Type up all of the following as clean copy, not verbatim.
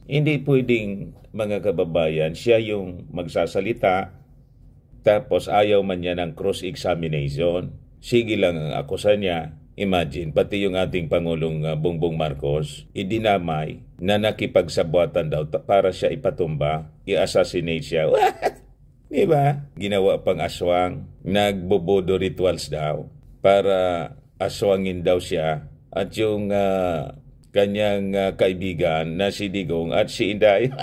Hindi pwedeng, mga kababayan, siya yung magsasalita tapos ayaw man niya ng cross-examination. Sige lang ang akusa niya. Imagine, pati yung ating Pangulong Bongbong Marcos, idinamay na nakipagsabuatan daw para siya ipatumba, i-assassinate siya. What? Diba? Ginawa pang aswang, nagbobodo rituals daw para aswangin daw siya at yung kanyang kaibigan na si Digong at si Inday.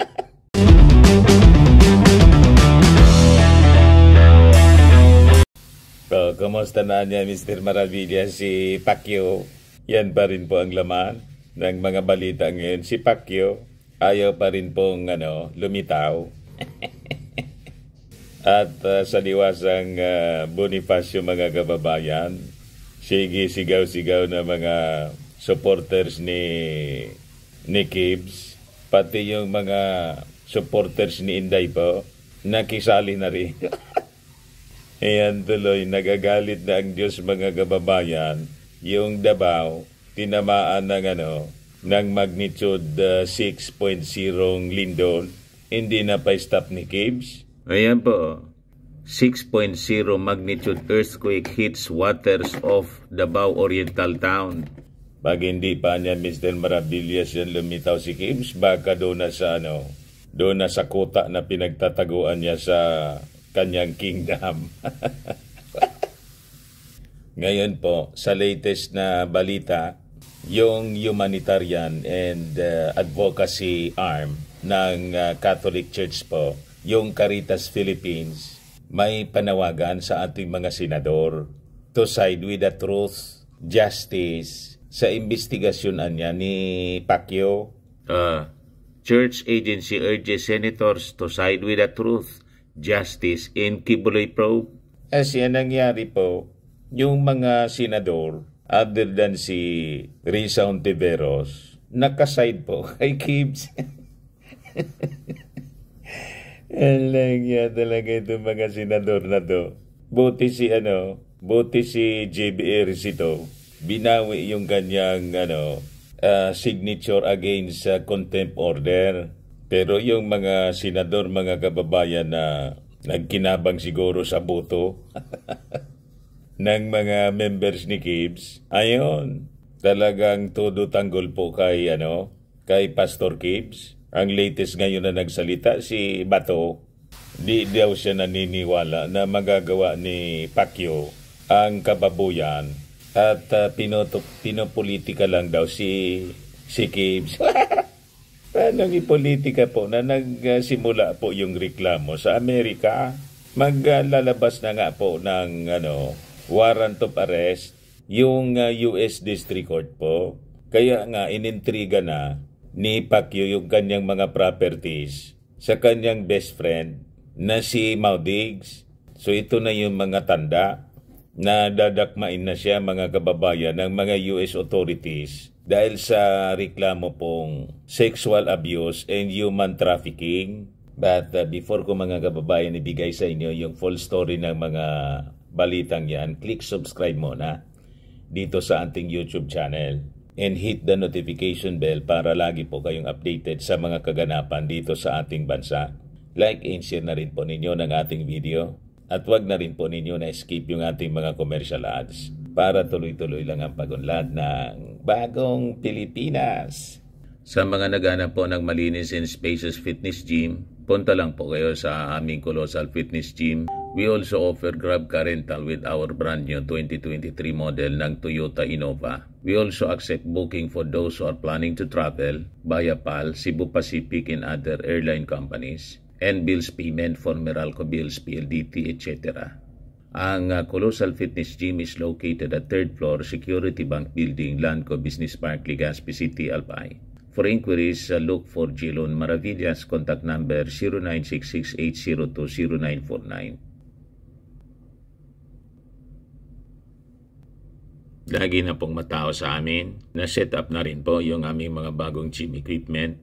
So, kumusta na niya Mr. Maravilla si Pacquiao? Yan pa rin po ang laman ng mga balita ngayon. Si Pacquiao ayaw pa rin pong lumitaw. At sa liwasang Bonifacio mga kababayan, sige sigaw-sigaw na mga supporters ni Kibs, pati yung mga supporters ni Inday po, nakisali na rin. Ayan tuloy, nagagalit na ang Diyos mga kababayan. Yung Davao, tinamaan ng magnitude 6.0 lindol. Hindi na pa-stop ni Kibs. Ayan po, 6.0 magnitude earthquake hits waters of Davao Oriental Town. Pag hindi pa niya Mr. Maravillas yan lumitaw si Kibs, baka doon na sa kuta na pinagtataguan niya sa kanyang kingdom. Ngayon po, sa latest na balita, yung humanitarian and advocacy arm ng Catholic Church po, yung Caritas Philippines, may panawagan sa ating mga senador to side with the truth, justice, sa investigasyon niya ni Pacquiao. Church agency urges senators to side with the truth, justice in Kibuloy probe. As yan nangyari po, yung mga senador, other than si Risa Ontiveros, nakaside po kay Kibs. Alang yan talaga itong mga senador na to. Buti si JB Ejercito, binawi yung kanyang signature against contempt order. Pero yung mga senador, mga kababayan na nagkinabang siguro sa boto ng mga members ni Kibs, ayon, talagang todo tanggol po kay Pastor Kibs. Ang latest ngayon na nagsalita, si Bato, di daw siya naniniwala na magagawa ni Pacquiao ang kababuyan at pinopolitika lang daw si Kibs. Paano politika po na nagsimula po yung reklamo sa Amerika? Maglalabas na nga po ng warrant of arrest yung US District Court po. Kaya nga inintriga na ni Pacquiao yung kanyang mga properties sa kanyang best friend na si Mau Diggs. So ito na yung mga tanda na dadakmain na siya mga kababayan ng mga US authorities dahil sa reklamo pong sexual abuse and human trafficking. But before ko mga kababayan ibigay sa inyo yung full story ng mga balitang yan, click subscribe muna dito sa ating YouTube channel and hit the notification bell para lagi po kayong updated sa mga kaganapan dito sa ating bansa. Like and share na rin po ninyo ng ating video at wag na rin po ninyo na skip yung ating mga commercial ads para tuloy-tuloy lang ang pagunlad ng bagong Pilipinas. Sa mga naghanap po ng malinis and spacious fitness gym, punta lang po kayo sa aming Colossal Fitness Gym. We also offer Grab Car Rental with our brand new 2023 model ng Toyota Innova. We also accept booking for those who are planning to travel via PAL, Cebu Pacific and other airline companies, and bills payment for Meralco Bills, PLDT, etc. Ang Colossal Fitness Gym is located at 3rd floor, Security Bank Building, Lanco Business Park, Legazpi City, Albay. For inquiries, look for Jilon Maravillas. Contact number 0966-802-0949. Lagi na pong matao sa amin. Na-set up na rin po yung aming mga bagong gym equipment.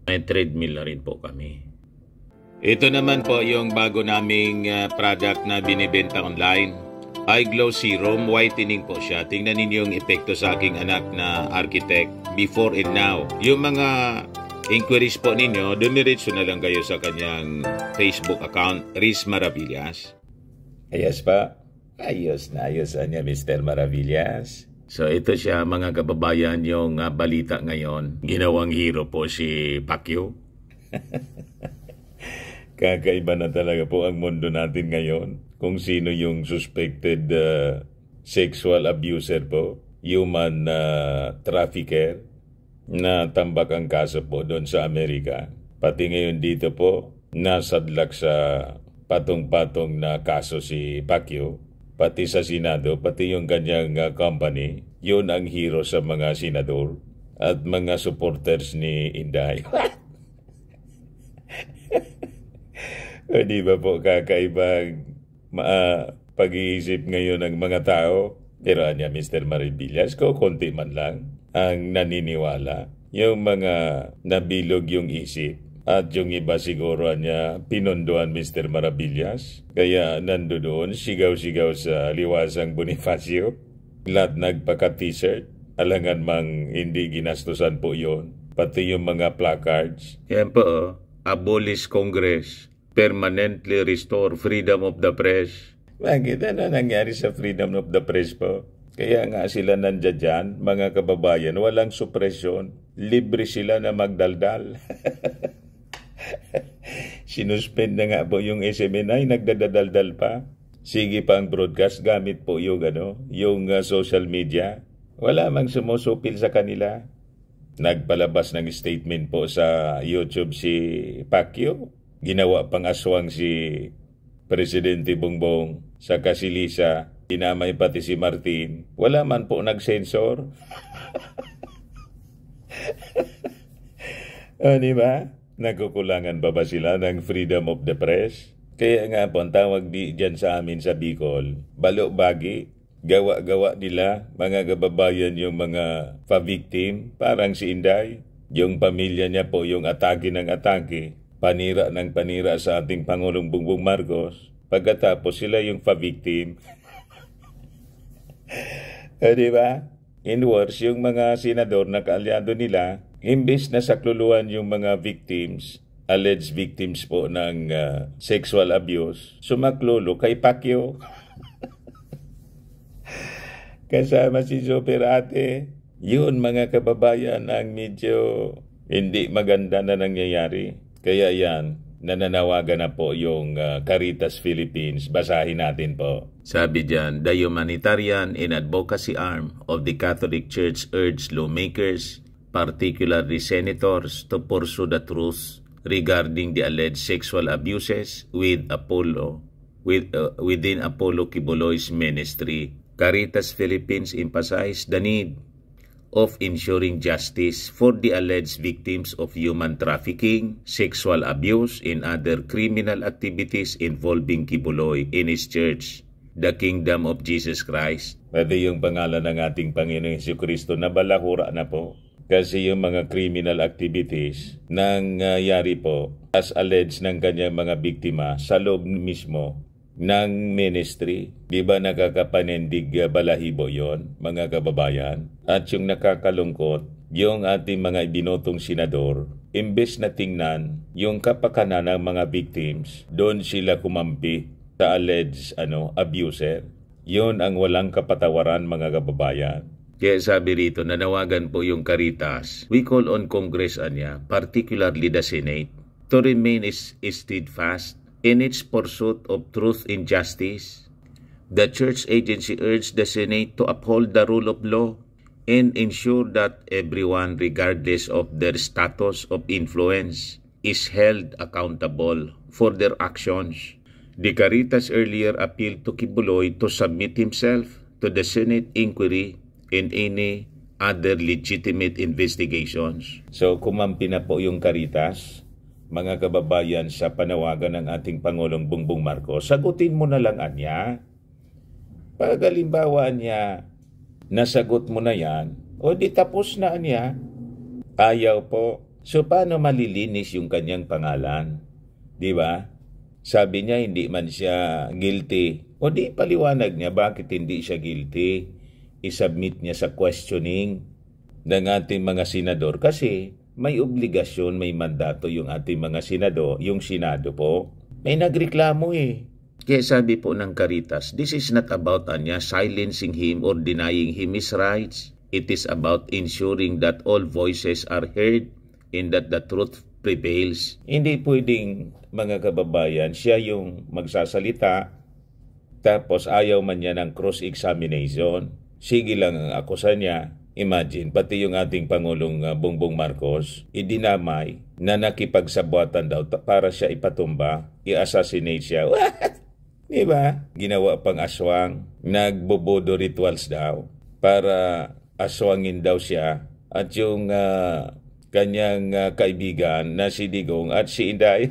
May treadmill na rin po kami. Ito naman po yung bago naming product na binibenta online. Eye Glow Serum, whitening po siya. Tingnan ninyo yung epekto sa aking anak na architect before and now. Yung mga inquiries po ninyo, dumiretso na lang kayo sa kanyang Facebook account, Riz Maravillas. Ayos pa? Ayos na ayos niya, Mr. Maravillas. So ito siya mga kababayan, yung balita ngayon. Ginawang hero po si Pacquiao. Kakaiba na talaga po ang mundo natin ngayon. Kung sino yung suspected sexual abuser po, human trafficker, na tambak ang kaso po doon sa Amerika. Pati ngayon dito po, nasadlak sa patong-patong na kaso si Pacquiao, pati sa Senado, pati yung kanyang company, yun ang hero sa mga senador at mga supporters ni Inday. O di ba po kakaibang pag-iisip ngayon ng mga tao? Pero anya, Mr. Maravillas, ko konti man lang ang naniniwala. Yung mga nabilog yung isip at yung iba siguro niya pinondoan, Mr. Maravillas. Kaya nandoon sigaw-sigaw sa liwasang Bonifacio. Lahat nagpaka-t-shirt. Alangan mang hindi ginastusan po yon. Pati yung mga placards. Yan po, abolish Congress. Permanently restore freedom of the press. Bakit ano nangyari sa freedom of the press po? Kaya nga sila nandiyan dyan, mga kababayan, walang supresyon. Libre sila na magdaldal. Sinuspend na nga po yung SMNI, nagdadaldal pa. Sige pa ang broadcast, gamit po yung, yung social media. Wala mang sumusupil sa kanila. Nagpalabas ng statement po sa YouTube si Pacquiao. Ginawa pang aswang si Presidente Bongbong sa Kasilisa. Dinamay pati si Martin. Wala man po nag-sensor. Di ba? Nagkukulangan ba sila ng freedom of the press? Kaya nga po, ang tawag dyan sa amin sa Bicol, balok-bagi. Gawa-gawa nila, mga kababayan, yung mga pa-victim, parang si Inday. Yung pamilya niya po, yung atake ng atake. Panira ng panira sa ating Pangulong Bongbong Marcos. Pagkatapos sila yung pa-victim. Di ba? In words, yung mga senador na kaalyado nila, imbes na sakluluan yung mga victims, alleged victims po ng sexual abuse, sumaklolo kay Pacquiao. Kasama si Super Ate. Yun mga kababayan ang medyo hindi maganda na nangyayari. Kaya yan, nananawagan na po yung Caritas Philippines. Basahin natin po. Sabi dyan, the humanitarian and advocacy arm of the Catholic Church urged lawmakers, particularly senators, to pursue the truth regarding the alleged sexual abuses within Apollo Kibuloy's ministry. Caritas Philippines emphasized the need of ensuring justice for the alleged victims of human trafficking, sexual abuse, and other criminal activities involving Kibuloy in his church, the Kingdom of Jesus Christ. Pwede yung pangalan ng ating Panginoong Jesucristo na balahura na po. Kasi yung mga criminal activities nangyayari po as alleged ng kanyang mga biktima sa loob mismo ng ministry. Di ba nakakapanindig balahibo yon, mga kababayan? At yung nakakalungkot, yung ating mga ibinotong senador, imbes na tingnan yung kapakanan ng mga victims, doon sila kumampi sa alleged abuser. Yun ang walang kapatawaran, mga kababayan. Kaya sabi rito, nanawagan po yung Caritas. We call on Congress, particularly the Senate, to remain steadfast in its pursuit of truth and justice. The church agency urged the Senate to uphold the rule of law and ensure that everyone, regardless of their status of influence, is held accountable for their actions. The Caritas earlier appealed to Kibuloy to submit himself to the Senate inquiry and any other legitimate investigations. So kumampi na po yung Caritas, mga kababayan, sa panawagan ng ating Pangulong Bongbong Marcos. Sagutin mo na lang anya. Pag halimbawa niya, nasagot mo na yan, o di tapos na anya. Ayaw po. So paano malilinis yung kanyang pangalan? Di ba? Sabi niya hindi man siya guilty. O di paliwanag niya bakit hindi siya guilty. I-submit niya sa questioning ng ating mga senador kasi may obligasyon, may mandato yung ating mga senador, yung Senado po. May nagreklamo eh. Kaya sabi po ng Caritas, this is not about silencing him or denying him his rights. It is about ensuring that all voices are heard and that the truth prevails. Hindi pwedeng, mga kababayan, siya yung magsasalita tapos ayaw man niya ng cross-examination. Sige lang ang akusa niya. Imagine, pati yung ating Pangulong Bongbong Marcos, idinamay na nakipagsabuatan daw para siya ipatumba, i-assassinate siya. What? Diba? Ginawa pang aswang, nagbobodo rituals daw para aswangin daw siya at yung kanyang kaibigan na si Digong at si Inday.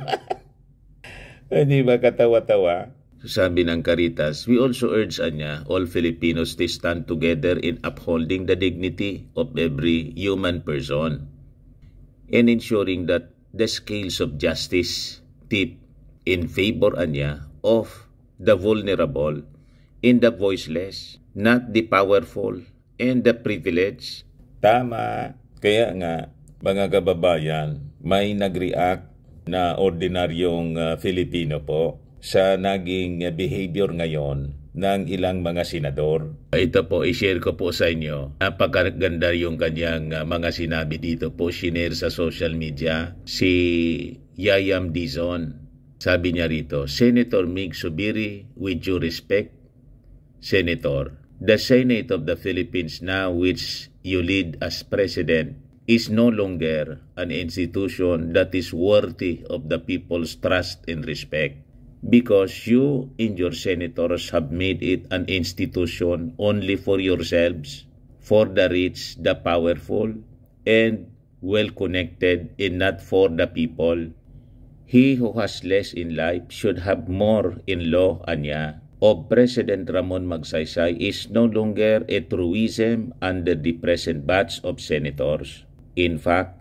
Hindi ba katawa-tawa? Sabi ng Caritas, we also urge all Filipinos to stand together in upholding the dignity of every human person and ensuring that the scales of justice tip in favor of the vulnerable and the voiceless, not the powerful and the privileged. Tama. Kaya nga, mga kababayan, may nag-react na ordinaryong Filipino po sa naging behavior ngayon ng ilang mga senador. Ito po, i-share ko po sa inyo. Napakaganda yung kanyang mga sinabi dito po, shinare sa social media. Si Yayam Dizon, sabi niya rito, Senator Mig Zubiri, with due respect, Senator, the Senate of the Philippines now which you lead as President is no longer an institution that is worthy of the people's trust and respect. Because you and your senators have made it an institution only for yourselves, for the rich, the powerful, and well-connected, and not for the people. He who has less in life should have more in law, anya. Of President Ramon Magsaysay is no longer a truism under the present batch of senators. In fact,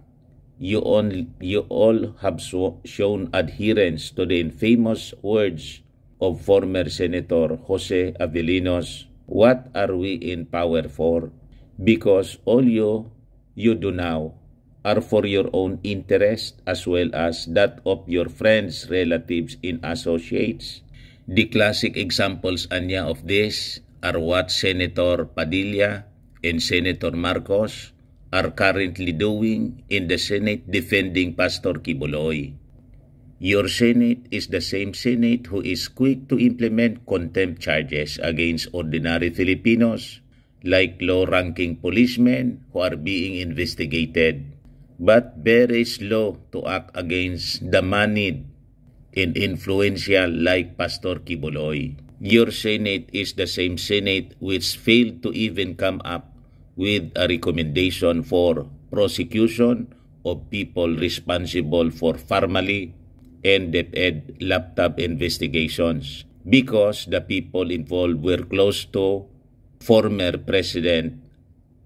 you all have shown adherence to the infamous words of former Senator Jose Avelinos. What are we in power for? Because all you do now are for your own interest as well as that of your friends, relatives, and associates. The classic examples of this are what Senator Padilla and Senator Marcos are currently doing in the Senate defending Pastor Kibuloy. Your Senate is the same Senate who is quick to implement contempt charges against ordinary Filipinos, like low-ranking policemen who are being investigated, but very slow to act against the moneyed and influential like Pastor Kibuloy. Your Senate is the same Senate which failed to even come up with a recommendation for prosecution of people responsible for Farmally and DepEd laptop investigations because the people involved were close to former President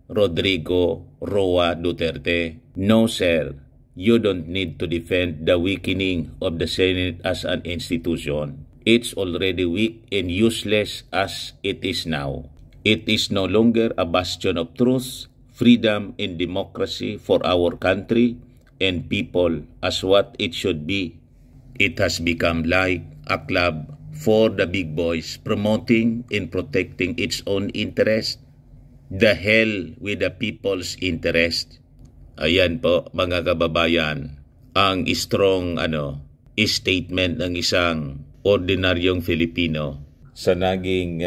Rodrigo Roa Duterte. No, sir, you don't need to defend the weakening of the Senate as an institution. It's already weak and useless as it is now. It is no longer a bastion of truth, freedom, and democracy for our country and people as what it should be. It has become like a club for the big boys promoting and protecting its own interest. The hell with the people's interest. Ayan po, mga kababayan, ang strong statement ng isang ordinaryong Filipino sa naging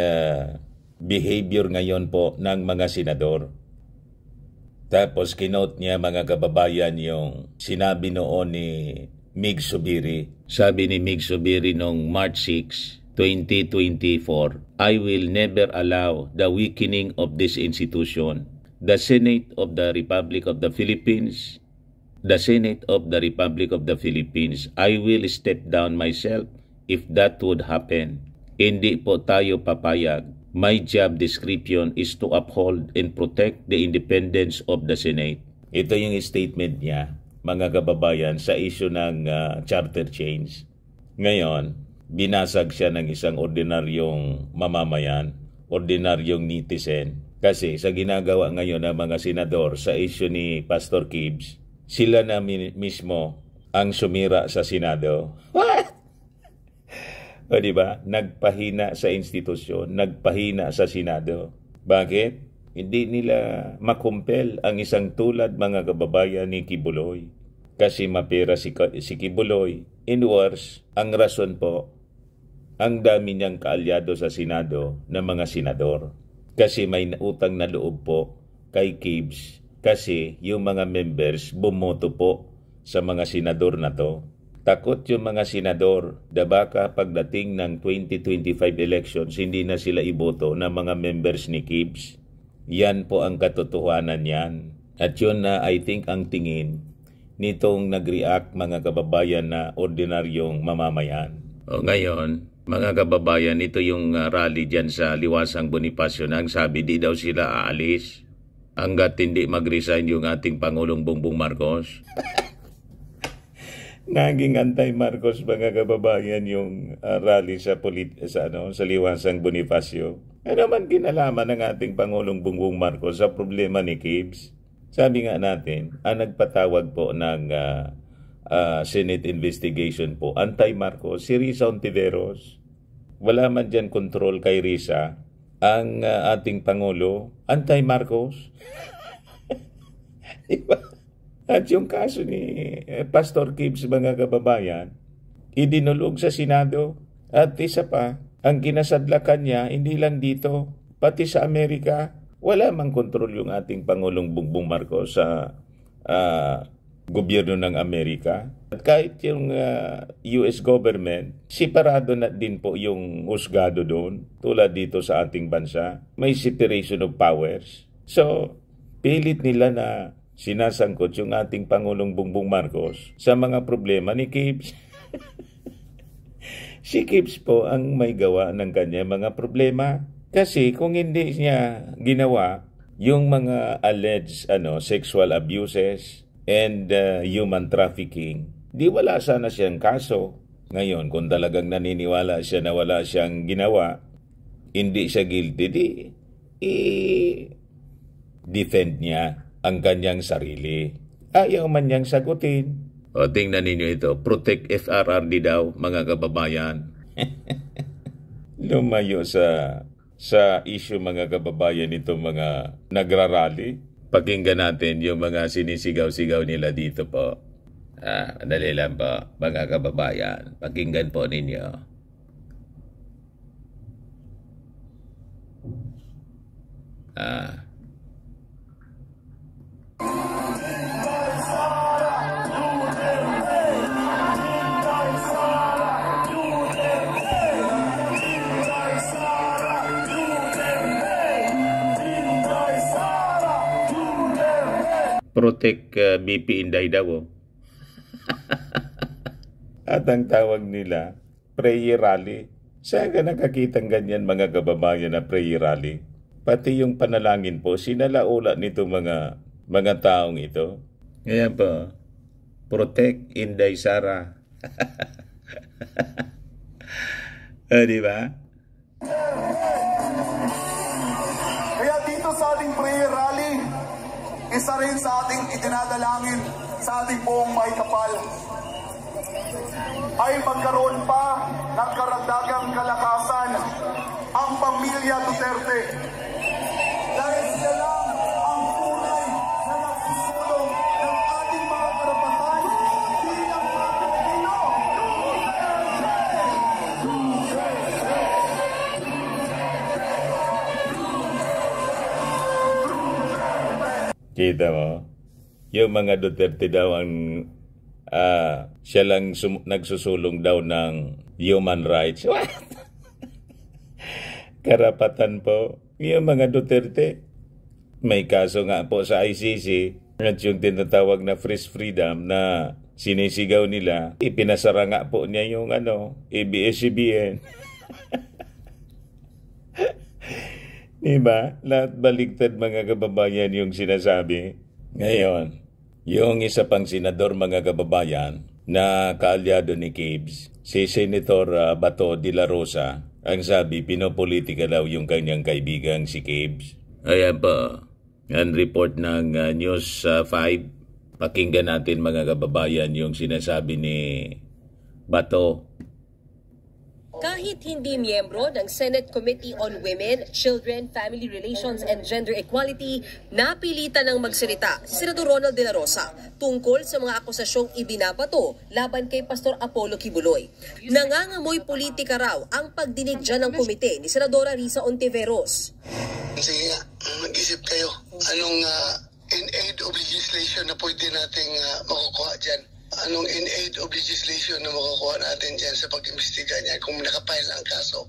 behavior ngayon po ng mga senador. Tapos kinote niya, mga kababayan, yung sinabi noon ni Mig Zubiri. Sabi ni Mig Zubiri noong March 6, 2024, I will never allow the weakening of this institution. The Senate of the Republic of the Philippines, I will step down myself if that would happen. Hindi po tayo papayag. My job description is to uphold and protect the independence of the Senate. Ito yung statement niya, mga kababayan, sa issue ng charter change. Ngayon, binasag siya ng isang ordinaryong mamamayan, ordinaryong netizen. Kasi sa ginagawa ngayon ng mga senador sa issue ni Pastor Gibbs, sila na mismo ang sumira sa Senado. What? O diba? Nagpahina sa institusyon, nagpahina sa Senado. Bakit? Hindi nila makumpel ang isang tulad mga kababayan ni Kibuloy. Kasi mapera si Kibuloy. In worse, ang rason po, ang dami niyang kaalyado sa Senado ng mga senador. Kasi may utang na loob po kay Gibbs. Kasi yung mga members bumoto po sa mga senador na to. Takot yung mga senador na baka pagdating ng 2025 elections, hindi na sila iboto ng mga members ni Gibbs. Yan po ang katotohanan yan. At yun na I think ang tingin nitong nag-react mga kababayan na ordinaryong mamamayan. O ngayon, mga kababayan, ito yung rally dyan sa Liwasang Bonifacio na ang sabi di daw sila aalis hanggat hindi mag-resign yung ating Pangulong Bongbong Marcos. Naging anti-Marcos mga kababayan yung rally sa Liwasang Bonifacio. Ano man kinalaman ng ating Pangulong Bongbong Marcos sa problema ni Gibbs? Sabi nga natin, ang nagpatawag po ng Senate investigation po, anti-Marcos, si Risa Ontiveros. Wala man dyan control kay Risa. Ang ating Pangulo, anti-Marcos. Diba? At yung kaso ni Pastor Gibbs, mga kababayan, idinulog sa Senado. At isa pa, ang kinasadlakan niya, hindi lang dito, pati sa Amerika, wala mang kontrol yung ating Pangulong Bongbong Marcos sa gobyerno ng Amerika. At kahit yung US government, separado na din po yung husgado doon, tulad dito sa ating bansa. May separation of powers. So, pilit nila na sinasangkot yung ating Pangulong Bongbong Marcos sa mga problema ni Gibbs. Si Gibbs po ang may gawa ng kanya mga problema. Kasi kung hindi niya ginawa yung mga alleged sexual abuses and human trafficking, di wala sana siyang kaso. Ngayon, kung talagang naniniwala siya na wala siyang ginawa, hindi siya guilty, defend niya ang kanyang sarili. Ayaw man niyang sagutin. O tingnan ninyo ito, Protect FRRD daw, mga kababayan. Lumayo sa issue mga kababayan ito mga nagrarally. Pakinggan natin yung mga sinisigaw-sigaw nila dito po. Dali lang po, mga kababayan. Pakinggan po ninyo. Protect BP Inday daw. At ang tawag nila, prayer rally. Saan ka nakakitang ganyan mga kababayan na prayer rally? Pati yung panalangin po, sinalaula nito mga taong ito. Ngayon po, Protect Inday Sara. Di ba? Kaya dito sa ating prayer rally, isa rin sa ating itinadalangin sa ating buong may kapal ay magkaroon pa ng karagdagang kalakasan ang pamilya Duterte. Dahil sila lang ang tunay na nagsusulong ng ating mga karapatan bilang mga Pilipino. Kita mo? Yung mga Duterte daw ang siya lang nagsusulong daw ng human rights. What? Karapatan po. Yung mga Duterte, may kaso nga po sa ICC at yung tinatawag na freedom na sinisigaw nila, ipinasara nga po niya yung ABS-CBN. Diba? Lahat baligtad mga kababayan yung sinasabi. Ngayon, yung isa pang senador mga kababayan na kaalyado ni Gibbs, si Senator Bato de la Rosa, ang sabi, pinopolitika daw yung kanyang kaibigang si Kibs. Ayan po, ang report ng News 5. Pakinggan natin mga kababayan yung sinasabi ni Bato. Kahit hindi miyembro ng Senate Committee on Women, Children, Family Relations and Gender Equality, napilitan ng magsalita si Senador Ronald De La Rosa tungkol sa mga akusasyong ibinabato laban kay Pastor Apollo Kibuloy. Nangangamoy politika raw ang pagdinig dyan ng komite ni Senadora Risa Ontiveros. Sige nga, mag-isip kayo. Anong in-aid of legislation na pwede nating makukuha dyan? Anong in-aid of legislation na makukuha natin dyan sa pag-imbestiga niya kung nakapile ang kaso?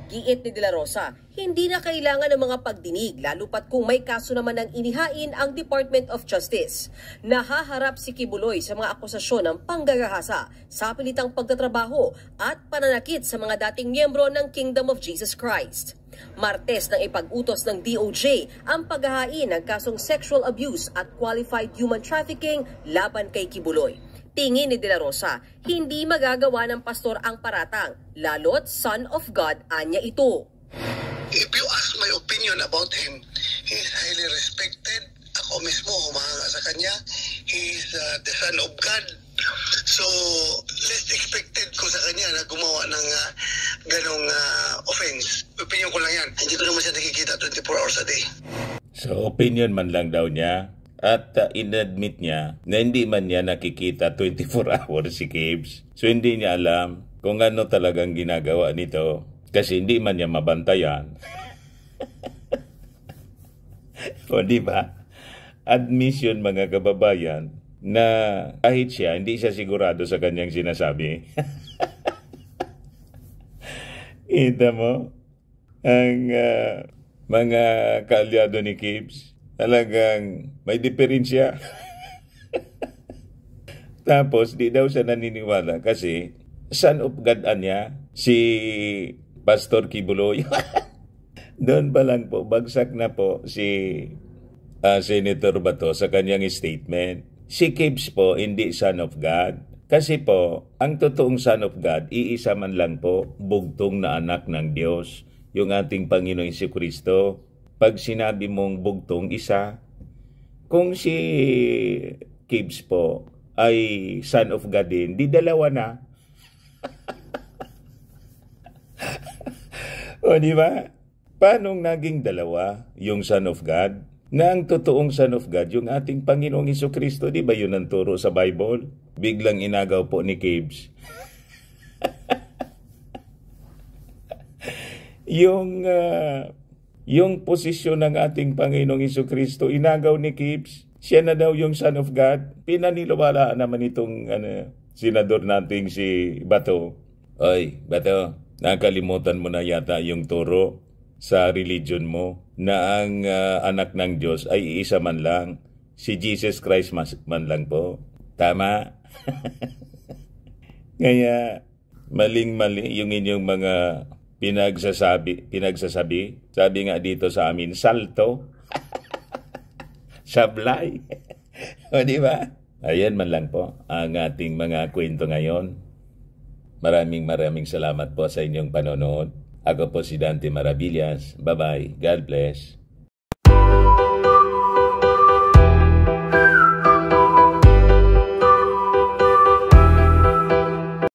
Giit ni De La Rosa, hindi na kailangan ng mga pagdinig, lalo pat kung may kaso naman ng inihain ang Department of Justice. Nahaharap si Kibuloy sa mga akusasyon ng panggagahasa, sapilitang pagtatrabaho at pananakit sa mga dating miyembro ng Kingdom of Jesus Christ. Martes nang ipag-utos ng DOJ ang paghahain ng kasong sexual abuse at qualified human trafficking laban kay Kibuloy. Tingin ni De La Rosa, hindi magagawa ng pastor ang paratang, lalo't son of God anya ito. If you ask my opinion about him, he is highly respected. Ako mismo humahanga sa kanya. He is the son of God. So, least expected ko sa kanya na gumawa ng ganong offense. Opinion ko lang yan. Hindi ko naman siya nakikita 24 hours a day. So, opinion man lang daw niya. At inadmit niya na hindi man niya nakikita 24 hours si Kibs. So, hindi niya alam kung ano talagang ginagawa nito. Kasi hindi man niya mabantayan. O, di ba? Admission, mga kababayan, na kahit siya, hindi siya sigurado sa kanyang sinasabi. Kita mo, ang mga kaalyado ni Kibs, talagang may diferensya. Tapos, di daw siya naniniwala kasi son of God niya, si Pastor Kibuloy. Doon pa lang po, bagsak na po si Senator Bato sa kanyang statement. Si Kibs po, hindi son of God. Kasi po, ang totoong son of God, iisa man lang po, bugtong na anak ng Diyos, yung ating Panginoong Jesucristo. Pag sinabi mong bugtong isa, kung si Kibs po ay son of God din, di dalawa na. O di ba? Paano naging dalawa yung son of God? Na ang totoong son of God, yung ating Panginoong Jesucristo, di ba yun ang turo sa Bible? Biglang inagaw po ni Kibs. Yung posisyon ng ating Panginoong Jesucristo, inagaw ni Kibs. Siya na daw yung son of God. Pinaniniwalaan naman itong senador nating si Bato. Oy, Bato, nakalimutan mo na yata yung turo sa religion mo na ang anak ng Diyos ay iisa man lang. Si Jesus Christ man lang po. Tama? Kaya maling-mali yung inyong mga pinagsasabi. Sabi nga dito sa amin, salto. Sablay. O di ba? Ayan man lang po ang ating mga kwento ngayon. Maraming salamat po sa inyong panonood. Ako po si Dante Maravillas. Bye-bye. God bless.